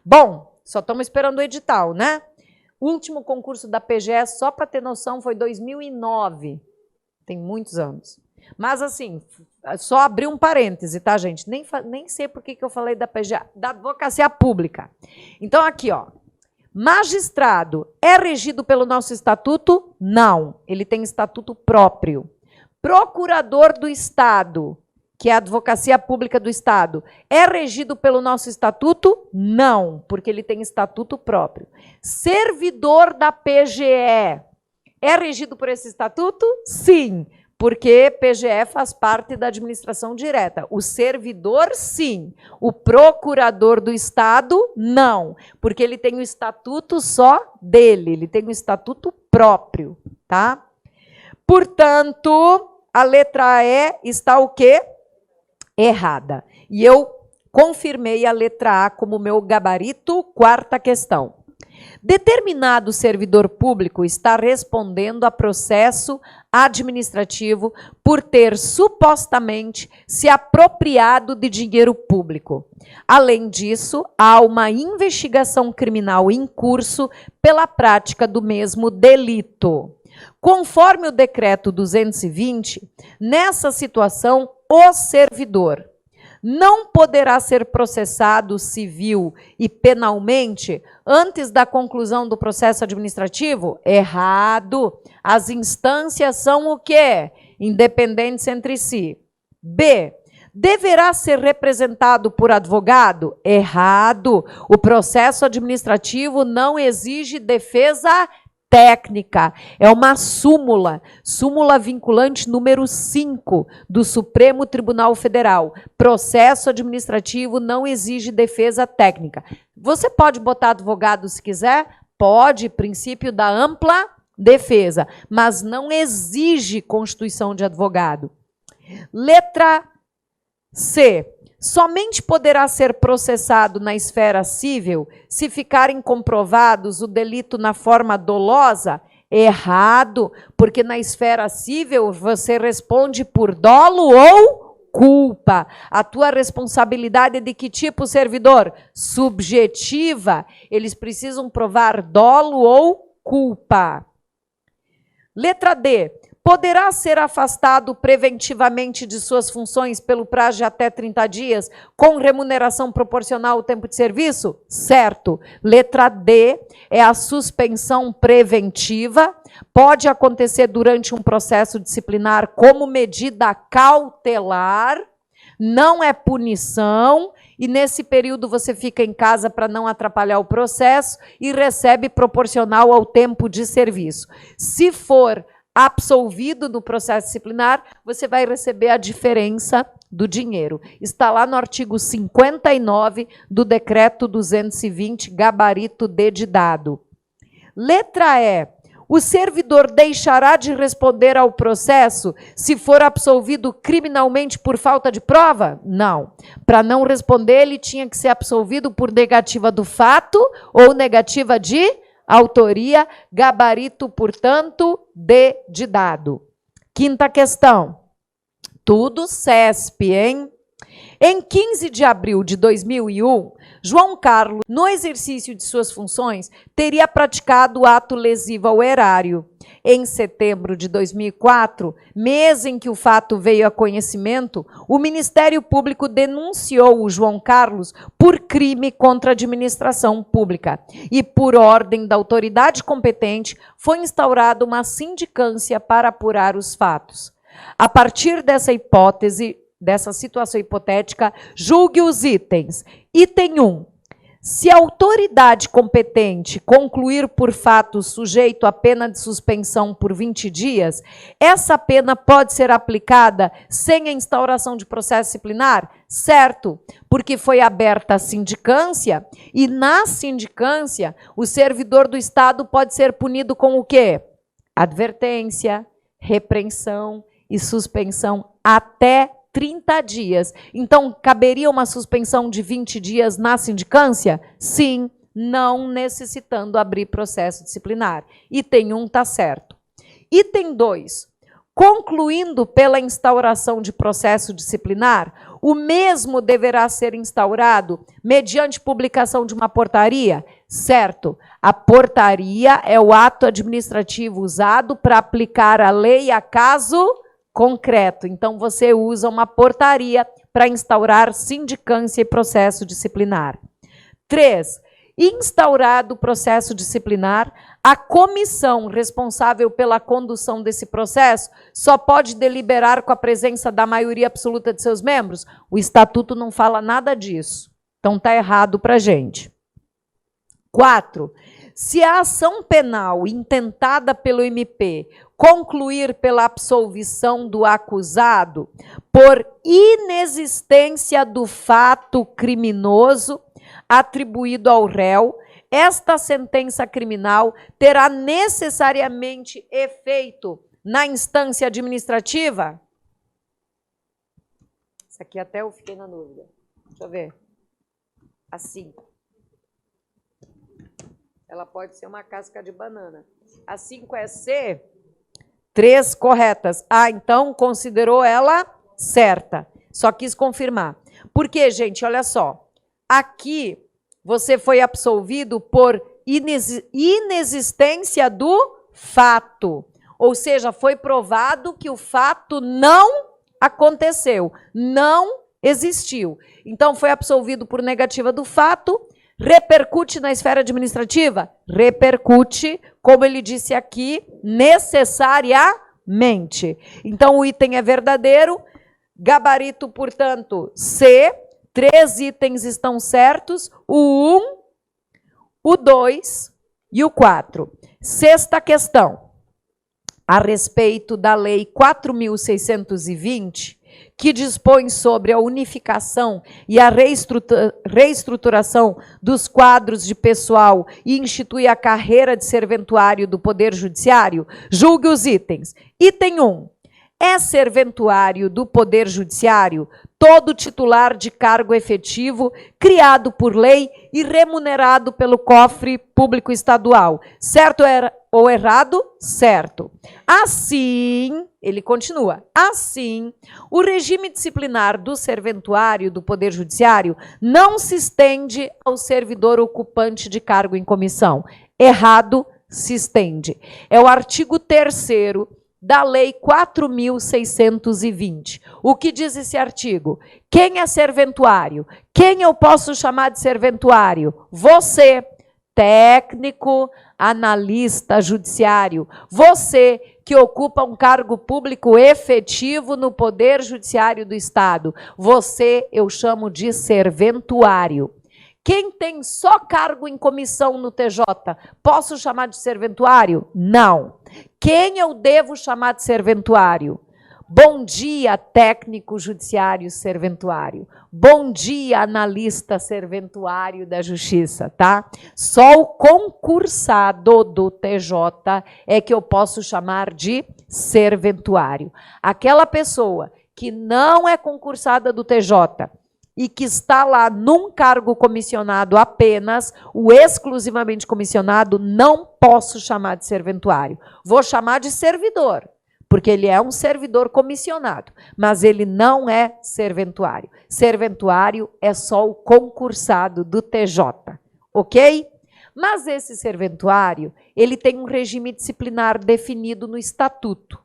Bom, só estamos esperando o edital, né? O último concurso da PGE, só para ter noção, foi 2009. Tem muitos anos. Mas, assim, só abrir um parêntese, tá, gente? Nem sei por que eu falei da PGE, da Advocacia Pública. Então, aqui, ó. Magistrado é regido pelo nosso estatuto? Não. Ele tem estatuto próprio. Procurador do Estado, que é a Advocacia Pública do Estado, é regido pelo nosso estatuto? Não, porque ele tem estatuto próprio. Servidor da PGE é regido por esse estatuto? Sim, porque PGE faz parte da administração direta. O servidor, sim. O procurador do Estado, não, porque ele tem o estatuto só dele, ele tem o estatuto próprio, tá? Portanto, a letra E está o quê? Errada. E eu confirmei a letra A como meu gabarito, quarta questão. Determinado servidor público está respondendo a processo administrativo por ter supostamente se apropriado de dinheiro público. Além disso, há uma investigação criminal em curso pela prática do mesmo delito. Conforme o decreto 220, nessa situação, o servidor não poderá ser processado civil e penalmente antes da conclusão do processo administrativo? Errado. As instâncias são o quê? Independentes entre si. B. Deverá ser representado por advogado? Errado. O processo administrativo não exige defesa técnica, é uma súmula vinculante número 5 do Supremo Tribunal Federal. Processo administrativo não exige defesa técnica. Você pode botar advogado se quiser? Pode, princípio da ampla defesa, mas não exige constituição de advogado. Letra C. Somente poderá ser processado na esfera civil se ficarem comprovados o delito na forma dolosa? Errado, porque na esfera civil você responde por dolo ou culpa. A tua responsabilidade é de que tipo, servidor? Subjetiva. Eles precisam provar dolo ou culpa. Letra D. Poderá ser afastado preventivamente de suas funções pelo prazo de até 30 dias, com remuneração proporcional ao tempo de serviço? Certo. Letra D é a suspensão preventiva. Pode acontecer durante um processo disciplinar como medida cautelar, não é punição, e nesse período você fica em casa para não atrapalhar o processo e recebe proporcional ao tempo de serviço. Se for absolvido no processo disciplinar, você vai receber a diferença do dinheiro. Está lá no artigo 59 do decreto 220, gabarito D de dado. Letra E. O servidor deixará de responder ao processo se for absolvido criminalmente por falta de prova? Não. Para não responder, ele tinha que ser absolvido por negativa do fato ou negativa de autoria, gabarito, portanto, D de dado. Quinta questão. Tudo CESP, hein? Em 15 de abril de 2001, João Carlos, no exercício de suas funções, teria praticado ato lesivo ao erário. Em setembro de 2004, mês em que o fato veio a conhecimento, o Ministério Público denunciou o João Carlos por crime contra a administração pública. E, por ordem da autoridade competente, foi instaurada uma sindicância para apurar os fatos. A partir dessa hipótese, dessa situação hipotética, julgue os itens. Item 1. Se a autoridade competente concluir por fato sujeito a pena de suspensão por 20 dias, essa pena pode ser aplicada sem a instauração de processo disciplinar? Certo, porque foi aberta a sindicância e na sindicância o servidor do Estado pode ser punido com o quê? Advertência, repreensão e suspensão até 30 dias. Então, caberia uma suspensão de 20 dias na sindicância? Sim, não necessitando abrir processo disciplinar. Item 1 está certo. Item 2. Concluindo pela instauração de processo disciplinar, o mesmo deverá ser instaurado mediante publicação de uma portaria? Certo. A portaria é o ato administrativo usado para aplicar a lei a caso concreto. Então, você usa uma portaria para instaurar sindicância e processo disciplinar. 3. Instaurado o processo disciplinar, a comissão responsável pela condução desse processo só pode deliberar com a presença da maioria absoluta de seus membros? O estatuto não fala nada disso. Então está errado para a gente. 4. Se a ação penal intentada pelo MP concluir pela absolvição do acusado por inexistência do fato criminoso atribuído ao réu, esta sentença criminal terá necessariamente efeito na instância administrativa? Isso aqui até eu fiquei na dúvida. Deixa eu ver. A 5. Ela pode ser uma casca de banana. A 5 é C. 3 corretas. Ah, então considerou ela certa. Só quis confirmar. Porque, gente, olha só. Aqui você foi absolvido por inexistência do fato. Ou seja, foi provado que o fato não aconteceu, não existiu. Então, foi absolvido por negativa do fato. Repercute na esfera administrativa? Repercute, como ele disse aqui, necessariamente. Então, o item é verdadeiro. Gabarito, portanto, C. 3 itens estão certos, o 1, o 2 e o 4. Sexta questão, a respeito da Lei 4.620, que dispõe sobre a unificação e a reestruturação dos quadros de pessoal e institui a carreira de serventuário do Poder Judiciário, julgue os itens. Item 1. É serventuário do Poder Judiciário todo titular de cargo efetivo, criado por lei e remunerado pelo cofre público estadual. Certo ou errado? Certo. Assim, ele continua, assim, o regime disciplinar do serventuário do Poder Judiciário não se estende ao servidor ocupante de cargo em comissão. Errado, se estende. É o artigo 3º da Lei 4.620. O que diz esse artigo? Quem é serventuário? Quem eu posso chamar de serventuário? Você, técnico, analista judiciário. Você que ocupa um cargo público efetivo no Poder Judiciário do Estado. Você eu chamo de serventuário. Quem tem só cargo em comissão no TJ, posso chamar de serventuário? Não. Quem eu devo chamar de serventuário? Bom dia, técnico judiciário serventuário. Bom dia, analista serventuário da Justiça, tá? Só o concursado do TJ é que eu posso chamar de serventuário. Aquela pessoa que não é concursada do TJ e que está lá num cargo comissionado apenas, o exclusivamente comissionado, não posso chamar de serventuário. Vou chamar de servidor, porque ele é um servidor comissionado, mas ele não é serventuário. Serventuário é só o concursado do TJ, ok? Mas esse serventuário, ele tem um regime disciplinar definido no estatuto.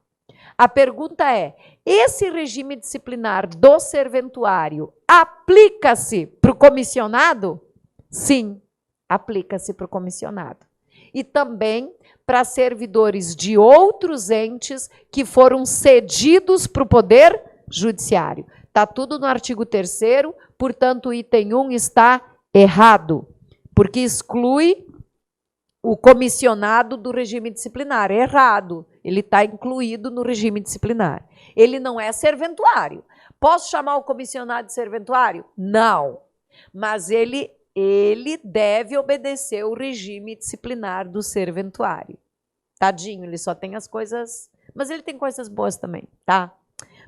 A pergunta é, esse regime disciplinar do serventuário aplica-se para o comissionado? Sim, aplica-se para o comissionado. E também para servidores de outros entes que foram cedidos para o Poder Judiciário. Está tudo no artigo 3º, portanto, o item 1 está errado, porque exclui o comissionado do regime disciplinar. É errado. Ele está incluído no regime disciplinar. Ele não é serventuário. Posso chamar o comissionado de serventuário? Não. Mas ele deve obedecer o regime disciplinar do serventuário. Tadinho, ele só tem as coisas... Mas ele tem coisas boas também, tá?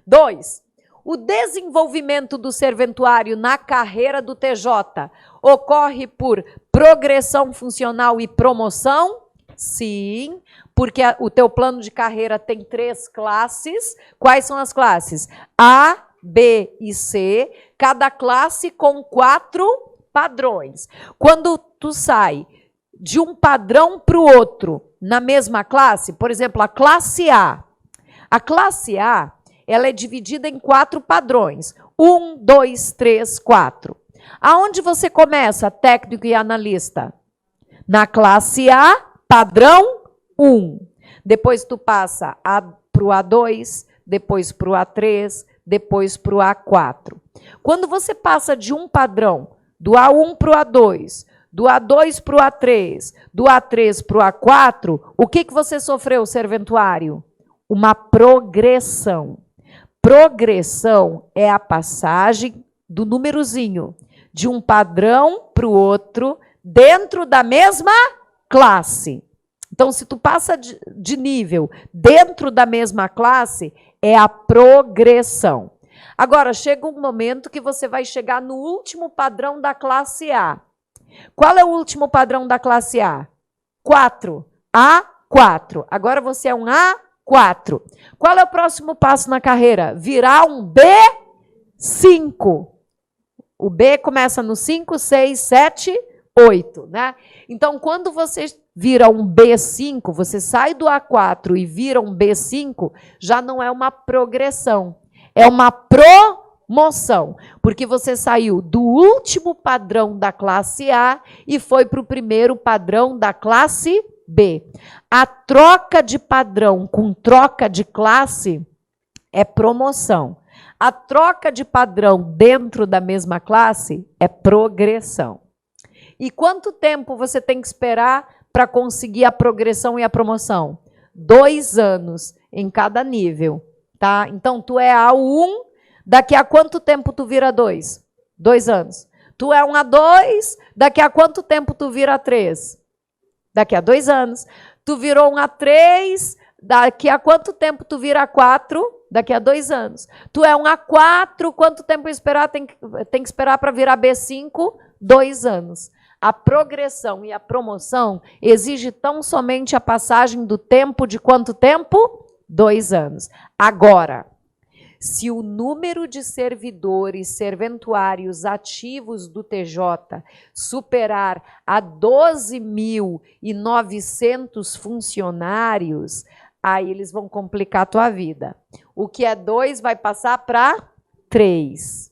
2. O desenvolvimento do serventuário na carreira do TJ ocorre por progressão funcional e promoção? Sim, porque o teu plano de carreira tem 3 classes. Quais são as classes? A, B e C, cada classe com 4 padrões. Quando tu sai de um padrão para o outro na mesma classe, por exemplo, a classe A. A classe A, ela é dividida em 4 padrões. 1, 2, 3, 4. Aonde você começa, técnico e analista? Na classe A, padrão 1. Depois tu passa para o A2, depois para o A3, depois para o A4. Quando você passa de um padrão, do A1 para o A2, do A2 para o A3, do A3 para o A4, o que você sofreu, serventuário? Uma progressão. Progressão é a passagem do númerozinho de um padrão para o outro dentro da mesma classe. Então, se tu passa de nível dentro da mesma classe, é a progressão. Agora, chega um momento que você vai chegar no último padrão da classe A. Qual é o último padrão da classe A? 4. A4. Agora você é um A4. Qual é o próximo passo na carreira? Virar um B5. O B começa no 5, 6, 7, 8, né? Então, quando você vira um B5, você sai do A4 e vira um B5, já não é uma progressão, é uma promoção, porque você saiu do último padrão da classe A e foi para o primeiro padrão da classe B. A troca de padrão com troca de classe é promoção. A troca de padrão dentro da mesma classe é progressão. E quanto tempo você tem que esperar para conseguir a progressão e a promoção? 2 anos em cada nível, tá? Então, tu é A1, daqui a quanto tempo tu vira 2? 2 anos. Tu é um A2, daqui a quanto tempo tu vira 3? Daqui a 2 anos. Tu virou um A3, daqui a quanto tempo tu vira A4? Daqui a 2 anos. Tu é um A4, quanto tempo esperar? Tem que esperar para virar B5? 2 anos. A progressão e a promoção exige tão somente a passagem do tempo de quanto tempo? 2 anos. Agora, se o número de servidores serventuários ativos do TJ superar a 12.900 funcionários, aí eles vão complicar a tua vida. O que é 2 vai passar para 3.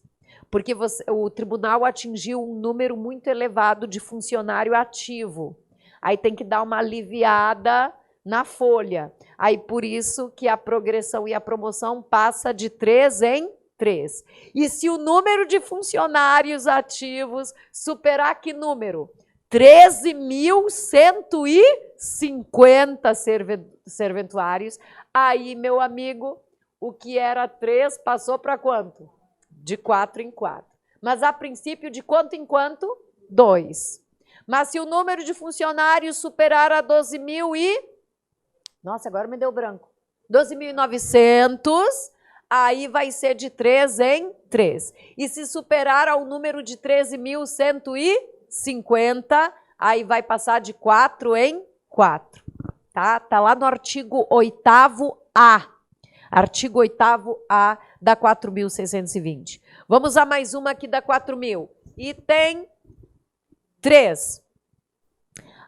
Porque o tribunal atingiu um número muito elevado de funcionário ativo. Aí tem que dar uma aliviada na folha. Aí por isso que a progressão e a promoção passa de 3 em 3. E se o número de funcionários ativos superar que número? 13.150 serventuários, aí, meu amigo, o que era 3 passou para quanto? De 4 em 4. Mas a princípio, de quanto em quanto? 2. Mas se o número de funcionários superar a 12.000 e... Nossa, agora me deu branco. 12.900, aí vai ser de 3 em 3. E se superar ao número de 13.150, aí vai passar de 4 em 4. Tá? Tá lá no artigo 8º-A. Artigo 8º-A da 4.620. Vamos a mais uma aqui da 4.000. Item 3.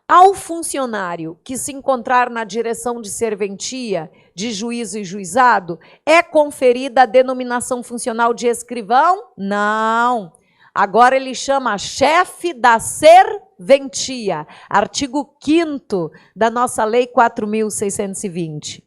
Ao funcionário que se encontrar na direção de serventia, de juízo e juizado, é conferida a denominação funcional de escrivão? Não. Agora ele chama chefe da serventia. Artigo 5º da nossa Lei 4.620.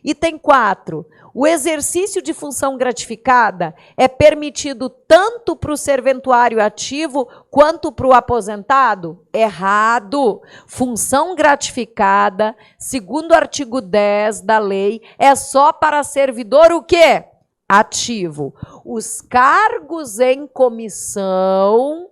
Item 4. O exercício de função gratificada é permitido tanto para o serventuário ativo quanto para o aposentado? Errado. Função gratificada, segundo o artigo 10 da lei, é só para servidor o quê? Ativo. Os cargos em comissão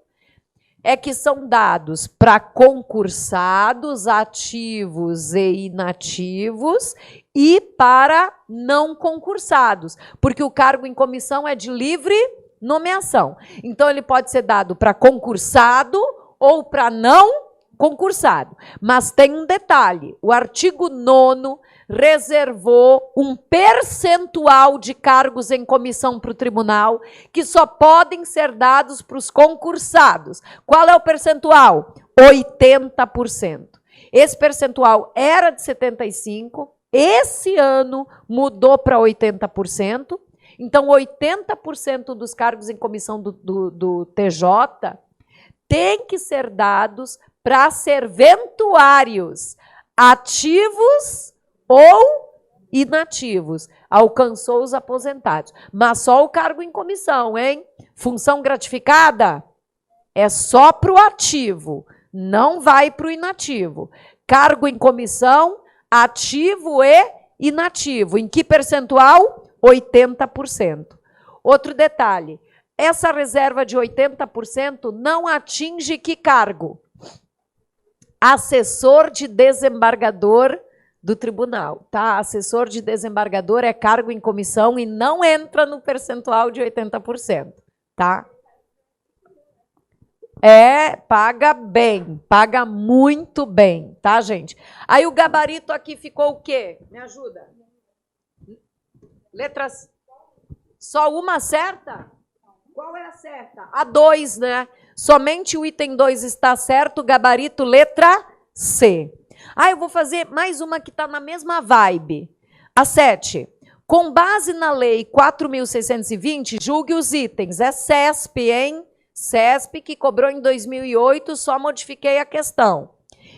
é que são dados para concursados, ativos e inativos e para não concursados, porque o cargo em comissão é de livre nomeação. Então, ele pode ser dado para concursado ou para não concursado. Mas tem um detalhe, o artigo 9º reservou um percentual de cargos em comissão para o tribunal que só podem ser dados para os concursados. Qual é o percentual? 80%. Esse percentual era de 75%, esse ano mudou para 80%, então 80% dos cargos em comissão do TJ tem que ser dados para serventuários ativos ou inativos. Alcançou os aposentados. Mas só o cargo em comissão, hein? Função gratificada é só para o ativo, não vai para o inativo. Cargo em comissão, ativo e inativo. Em que percentual? 80%. Outro detalhe, essa reserva de 80% não atinge que cargo? Assessor de desembargador do tribunal, tá? Assessor de desembargador é cargo em comissão e não entra no percentual de 80%, tá? Paga bem, paga muito bem, tá, gente? Aí o gabarito aqui ficou o quê? Me ajuda. Letras. Só uma certa? Qual é a certa? A 2, né? Somente o item 2 está certo, gabarito letra C. Eu vou fazer mais uma que está na mesma vibe. A 7. Com base na lei 4.620, julgue os itens. É CESP, hein? CESP, que cobrou em 2008, só modifiquei a questão.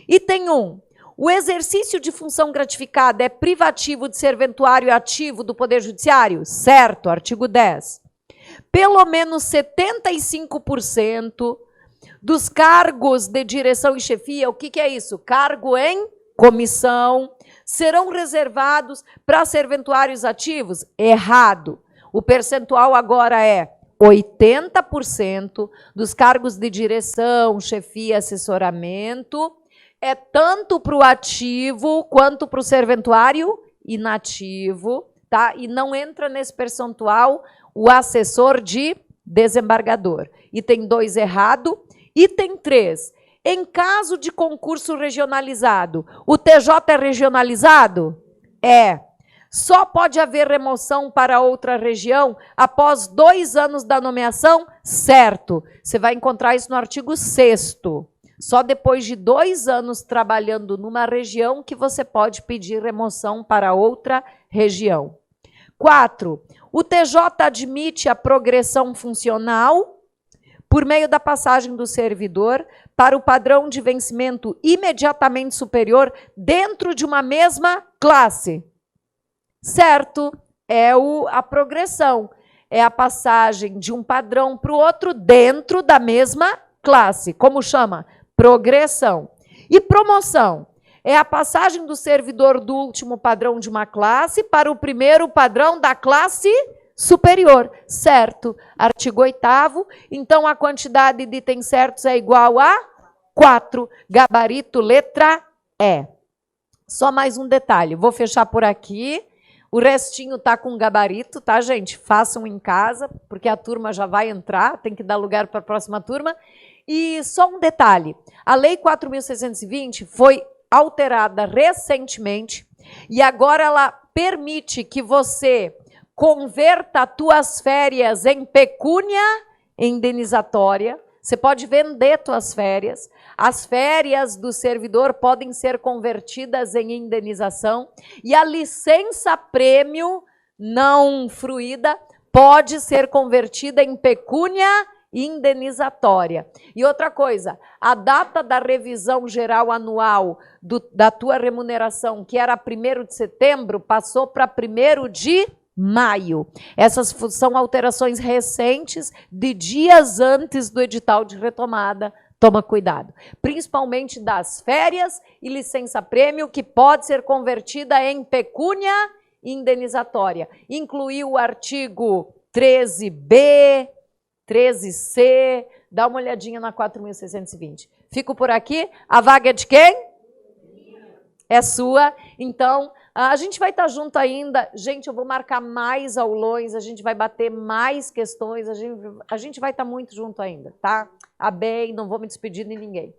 Item 1. O exercício de função gratificada é privativo de serventuário ativo do Poder Judiciário? Certo, artigo 10. Pelo menos 75% dos cargos de direção e chefia, o que é isso? Cargo em comissão, serão reservados para serventuários ativos? Errado. O percentual agora é 80% dos cargos de direção, chefia, assessoramento, é tanto para o ativo quanto para o serventuário inativo, tá? E não entra nesse percentual o assessor de desembargador. Item 2 errado. Item 3, em caso de concurso regionalizado, o TJ é regionalizado? É. Só pode haver remoção para outra região após 2 anos da nomeação? Certo. Você vai encontrar isso no artigo 6º. Só depois de 2 anos trabalhando numa região que você pode pedir remoção para outra região. 4. O TJ admite a progressão funcional por meio da passagem do servidor para o padrão de vencimento imediatamente superior dentro de uma mesma classe. Certo, é a progressão, é a passagem de um padrão para o outro dentro da mesma classe. Como chama? Progressão. E promoção é a passagem do servidor do último padrão de uma classe para o primeiro padrão da classe superior. Certo, artigo 8º, então a quantidade de itens certos é igual a 4, gabarito letra E. Só mais um detalhe, vou fechar por aqui. O restinho tá com gabarito, tá, gente? Façam em casa, porque a turma já vai entrar, tem que dar lugar para a próxima turma. E só um detalhe, a Lei 4.620 foi alterada recentemente e agora ela permite que você converta as tuas férias em pecúnia indenizatória. Você pode vender tuas férias. As férias do servidor podem ser convertidas em indenização e a licença-prêmio não fruída pode ser convertida em pecúnia indenizatória. E outra coisa, a data da revisão geral anual da tua remuneração, que era 1º de setembro, passou para 1º de maio. Essas são alterações recentes de dias antes do edital de retomada. Toma cuidado. Principalmente das férias e licença-prêmio, que pode ser convertida em pecúnia indenizatória. Incluiu o artigo 13b, 13c, dá uma olhadinha na 4.620. Fico por aqui. A vaga é de quem? É sua. Então, a gente vai estar junto ainda. Gente, eu vou marcar mais aulões, a gente vai bater mais questões, a gente vai estar muito junto ainda, tá? Bem, não vou me despedir de ninguém.